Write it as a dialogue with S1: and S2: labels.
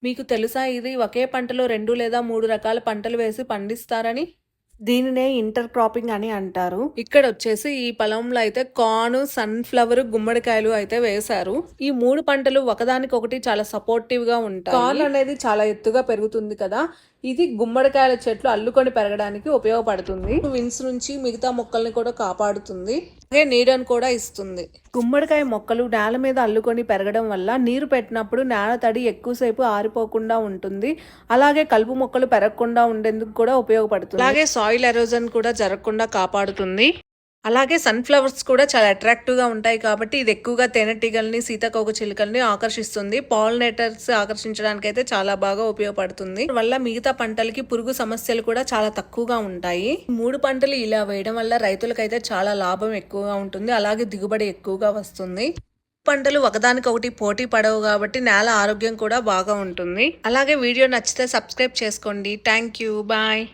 S1: మీకు తెలుసా ఇది ఒకే పంటలో 2 లేదా 3 రకాల పంటలు వేసి పండిస్తారని?
S2: దీనినే ఇంటర్ క్రాపింగ్ అని అంటారు.
S1: ఇక్కడొచ్చేసి ఈ పొలంలో అయితే కార్న్, సన్‌ఫ్లవర్, గుమ్మడికాయలు అయితే వేశారు. ఈ 3 పంటలు ఒకదానికొకటి చాలా సపోర్టివ్‌గా ఉంటాయి. కార్న్ అనేది చాలా ఎత్తుగా పెరుగుతుంది కదా! ఇది గుమ్మడికాయల చెట్లు అల్లుకొని పెరగడానికి ఉపయోగపడుతుంది. విన్స్ నుంచి మిగతా మొక్కల్ని కూడా కాపాడుతుంది. అలాగే నీడను కూడా ఇస్తుంది. గుమ్మడికాయ మొక్కలు నేల మీద అల్లుకొని పెరగడం వల్ల నీరు పెట్టినప్పుడు నేల తడి ఎక్కువసేపు ఆరిపోకుండా ఉంటుంది. అలాగే కలుపు మొక్కలు పెరగకుండా ఉండేందుకు కూడా ఉపయోగపడుతుంది. అలాగే సాయిల్ ఎరోజన్ కూడా జరగకుండా కాపాడుతుంది. అలాగే సన్‌ఫ్లవర్స్ కూడా చాలా అట్రాక్టివ్‌గా ఉంటాయి కాబట్టి ఇది ఎక్కువగా తేనెటీగల్ని, సీతాకోకచిలుకల్ని ఆకర్షిస్తుంది. పాలినేటర్స్ ఆకర్షించడానికైతే చాలా బాగా ఉపయోగపడుతుంది. వల్ల మిగతా పంటలకి పురుగు సమస్యలు కూడా చాలా తక్కువగా ఉంటాయి. 3 పంటలు ఇలా వేయడం వల్ల రైతులకైతే చాలా లాభం ఎక్కువగా ఉంటుంది. అలాగే దిగుబడి ఎక్కువగా వస్తుంది. పంటలు ఒకదానికొకటి పోటీ పడవు కాబట్టి నేల ఆరోగ్యం కూడా బాగా ఉంటుంది. అలాగే వీడియో నచ్చితే సబ్స్క్రైబ్ చేసుకోండి. Thank you. బాయ్.